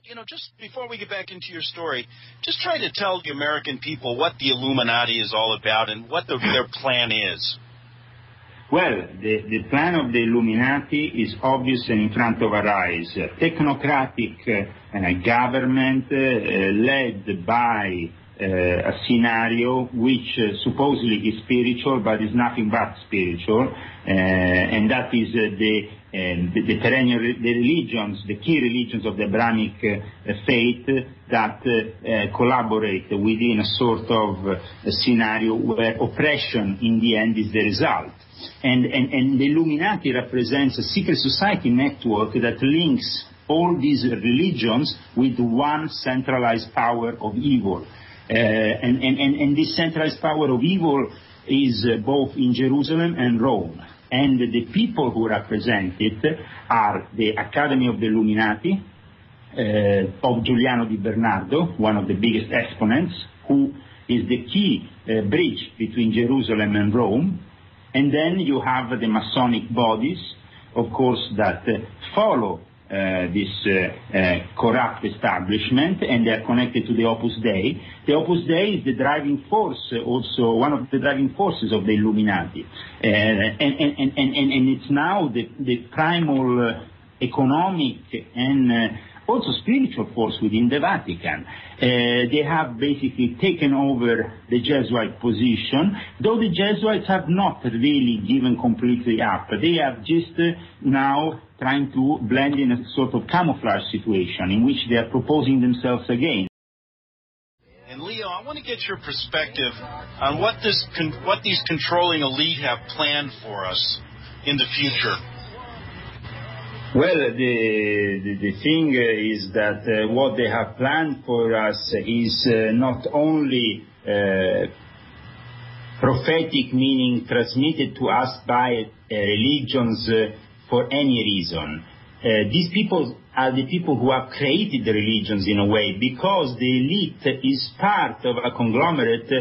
Just before we get back into your story, just try to tell the American people what the Illuminati is all about and what their plan is. Well, the plan of the Illuminati is obvious and in front of our eyes. Technocratic government led by a scenario which supposedly is spiritual, but is nothing but spiritual, and that is the perennial religions, the key religions of the Abrahamic faith that collaborate within a sort of scenario where oppression in the end is the result. And the Illuminati represents a secret society network that links all these religions with one centralized power of evil. And this centralized power of evil is both in Jerusalem and Rome. And the people who represent it are the Academy of the Illuminati, of Giuliano di Bernardo, one of the biggest exponents, who is the key bridge between Jerusalem and Rome. And then you have the Masonic bodies, of course, that follow this corrupt establishment, and they are connected to the Opus Dei. The Opus Dei is the driving force, also one of the driving forces of the Illuminati. And it's now the primal economic and also spiritual force within the Vatican. They have basically taken over the Jesuit position, though the Jesuits have not really given completely up. They have just now trying to blend in a sort of camouflage situation in which they are proposing themselves again. And Leo, I want to get your perspective on what these controlling elite have planned for us in the future. Well, the thing is that what they have planned for us is not only prophetic, meaning transmitted to us by religions for any reason. These people are the people who have created the religions in a way, because the elite is part of a conglomerate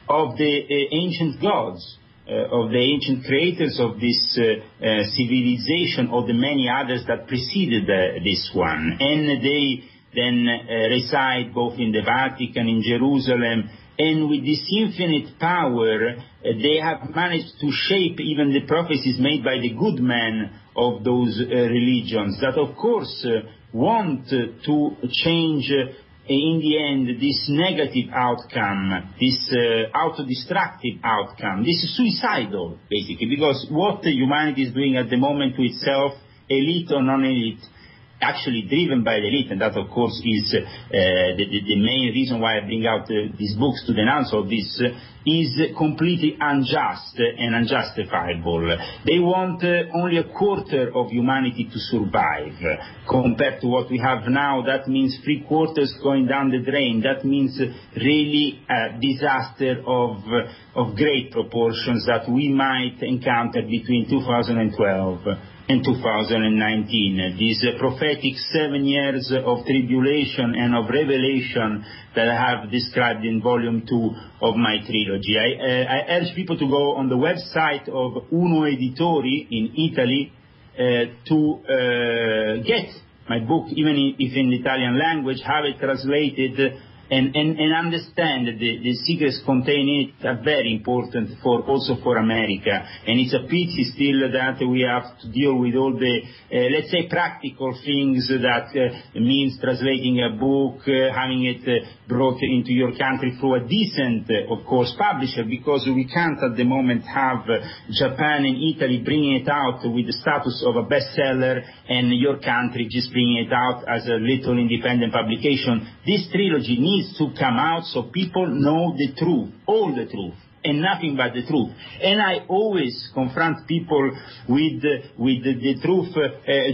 of the ancient gods, of the ancient creators of this civilization, or the many others that preceded this one. And they then reside both in the Vatican, in Jerusalem, and with this infinite power, they have managed to shape even the prophecies made by the good men of those religions, that of course want to change in the end this negative outcome, this autodestructive outcome, this suicidal, basically, because what humanity is doing at the moment to itself, elite or non-elite, actually driven by the elite, and that of course is the main reason why I bring out these books to denounce all this, is completely unjust and unjustifiable. They want only a quarter of humanity to survive. Compared to what we have now, that means 3/4 going down the drain. That means really a disaster of great proportions that we might encounter between 2012 and 2019. These prophetic 7 years of tribulation and of revelation that I have described in volume 2 of my trilogy. I urge people to go on the website of Uno Editori in Italy to get my book, even if in the Italian language, have it translated, and understand that the secrets contained in it are very important also for America. And it's a pity still that we have to deal with all the, let's say, practical things that means translating a book, having it brought into your country through a decent, of course, publisher, because we can't at the moment have Japan and Italy bringing it out with the status of a bestseller and your country just bringing it out as a little independent publication. This trilogy needs to come out so people know the truth, all the truth, and nothing but the truth. And I always confront people with the truth,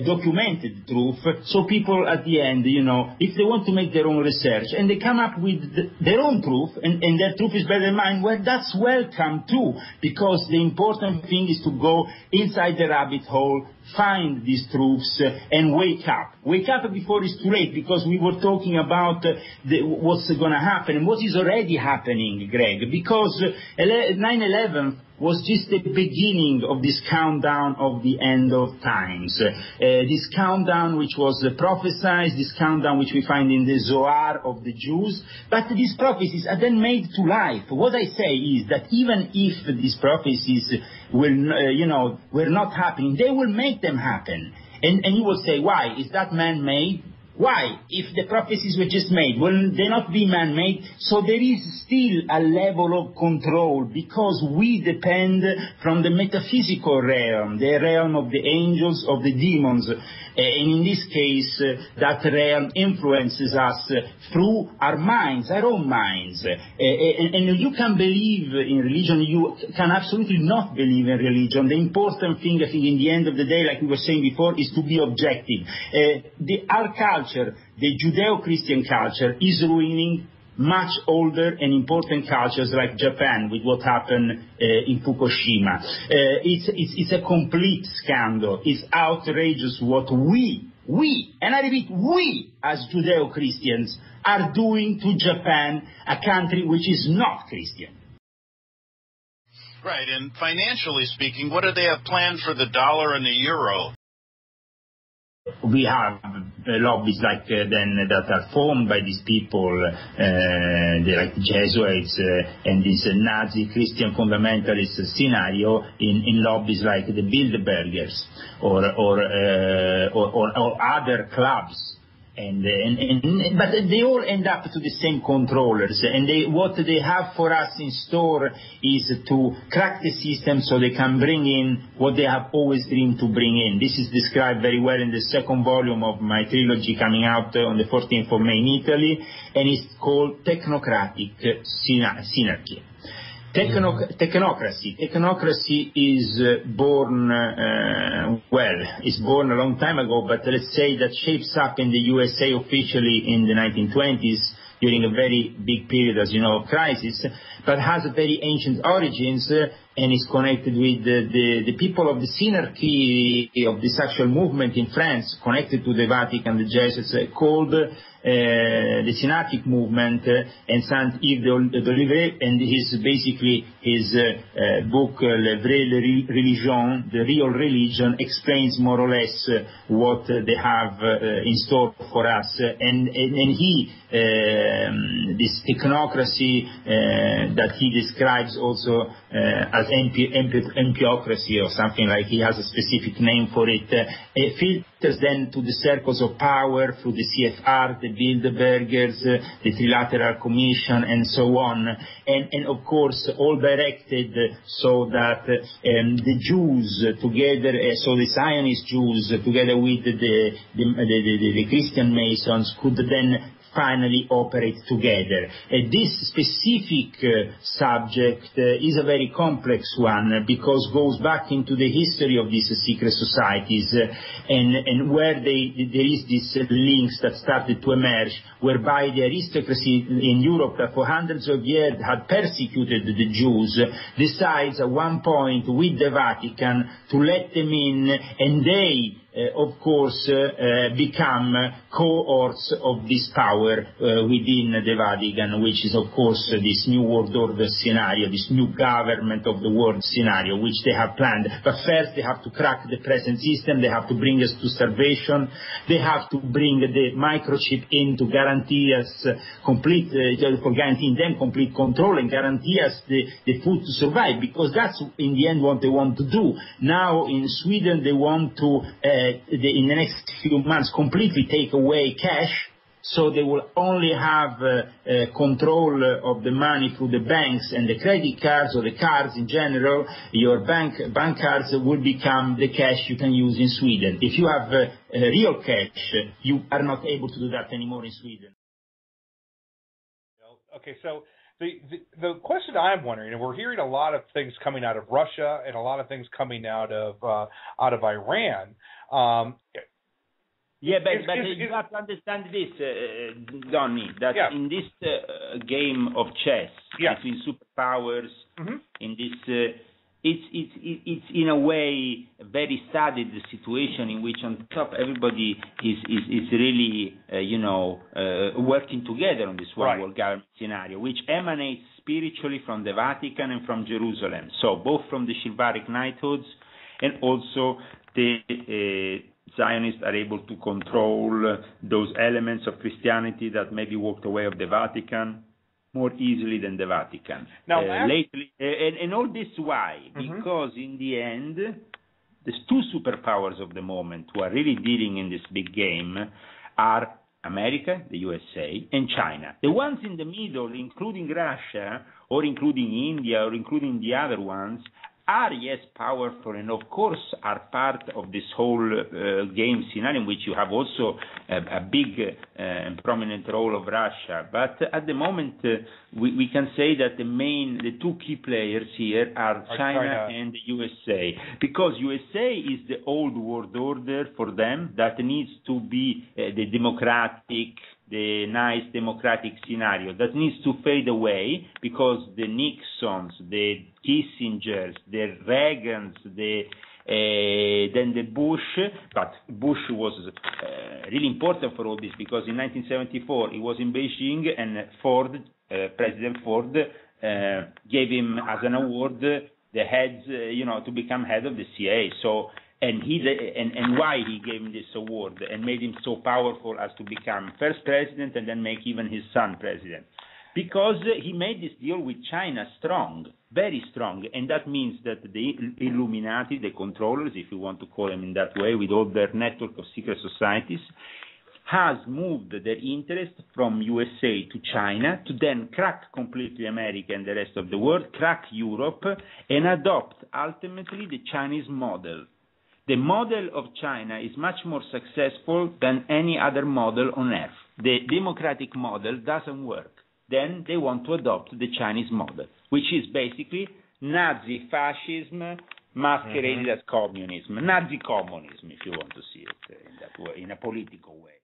documented truth, so people at the end, if they want to make their own research and they come up with their own truth, and their truth is better than mine, well, that's welcome too, because the important thing is to go inside the rabbit hole, find these truths, and wake up. Wake up before it's too late, because we were talking about what's going to happen and what is already happening, Greg, because 9/11 was just the beginning of this countdown of the end of times. This countdown which was prophesied, this countdown which we find in the Zohar of the Jews, but these prophecies are then made to life. What I say is that even if these prophecies were not happening, they will make them happen. And you will say, why? Is that man-made? Why? If the prophecies were just made, will they not be man-made? So there is still a level of control, because we depend from the metaphysical realm, the realm of the angels, of the demons. And in this case, that realm influences us through our minds, our own minds. And you can believe in religion, you can absolutely not believe in religion. The important thing, I think, in the end of the day, like we were saying before, is to be objective. Our culture, the Judeo-Christian culture, is ruining much older and important cultures like Japan, with what happened in Fukushima. It's a complete scandal. It's outrageous what we, and I repeat, we as Judeo-Christians are doing to Japan, a country which is not Christian. Right, and financially speaking, what do they have planned for the dollar and the euro? We have lobbies like that are formed by these people, like Jesuits and this Nazi Christian fundamentalist scenario in lobbies like the Bilderbergers or other clubs. But they all end up to the same controllers, and what they have for us in store is to crack the system so they can bring in what they have always dreamed to bring in. This is described very well in the second volume of my trilogy coming out on the 14th of May in Italy, and it's called Technocratic Synarchy. Technocracy. Technocracy is born, it's born a long time ago, but let's say that shapes up in the USA officially in the 1920s during a very big period, as you know, of crisis, but has a very ancient origins and is connected with the people of the synarchy of the sexual movement in France, connected to the Vatican, the Jesuits, called the Synarchic movement, and Saint-Yves d'Olivet, and his book, Le Vrai Religion, The Real Religion, explains more or less what they have in store for us. And he, this technocracy that he describes also as empyocracy or something like, he has a specific name for it, filters then to the circles of power through the CFR, the Bilderbergers, the Trilateral Commission, and so on, and of course all directed so that the Jews together, so the Zionist Jews together with the Christian Masons could then finally operate together. This specific subject is a very complex one, because goes back into the history of these secret societies, and where there is these links that started to emerge, whereby the aristocracy in Europe that for hundreds of years had persecuted the Jews decides at one point with the Vatican to let them in, and they of course, become cohorts of this power within the Vatican, which is, of course, this new world order scenario, this new government of the world scenario, which they have planned. But first, they have to crack the present system. They have to bring us to starvation. They have to bring the microchip in to guarantee us complete, for guaranteeing them complete control and guarantee us the food to survive, because that's in the end what they want to do. Now, in Sweden, they want to in the next few months completely take away cash, so they will only have control of the money through the banks and the credit cards or the cards in general. Your bank cards will become the cash you can use in Sweden. If you have real cash, you are not able to do that anymore in Sweden. Okay, so the question I'm wondering, and we're hearing a lot of things coming out of Russia and a lot of things coming out of Iran. Yeah, but you have to understand this, Donny, that in this game of chess between superpowers, in this, it's in a way a very studied situation in which on top everybody is really working together on this one world government scenario, which emanates spiritually from the Vatican and from Jerusalem. So both from the chivalric knighthoods and also the Zionists are able to control those elements of Christianity that maybe walked away of the Vatican more easily than the Vatican. Now, lately, and all this why? Because in the end, there's two superpowers of the moment who are really dealing in this big game are America, the USA, and China. The ones in the middle, including Russia, or including India, or including the other ones, are, yes, powerful, and of course are part of this whole game scenario in which you have also a big and prominent role of Russia. But at the moment, we can say that the two key players here are China and the USA, because USA is the old world order for them that needs to be the democratic, the nice democratic scenario that needs to fade away, because the Nixons, the Kissingers, the Reagans, then the Bush, but Bush was really important for all this, because in 1974 he was in Beijing, and President Ford gave him as an award the heads, to become head of the CIA. So. And why he gave him this award and made him so powerful as to become first president and then make even his son president. Because he made this deal with China strong, very strong, and that means that the Illuminati, the controllers, if you want to call them in that way, with all their network of secret societies, has moved their interest from USA to China to then crack completely America and the rest of the world, crack Europe, and adopt ultimately the Chinese model. The model of China is much more successful than any other model on earth. The democratic model doesn't work. Then they want to adopt the Chinese model, which is basically Nazi fascism masqueraded as communism, Nazi communism, if you want to see it in that way, in a political way.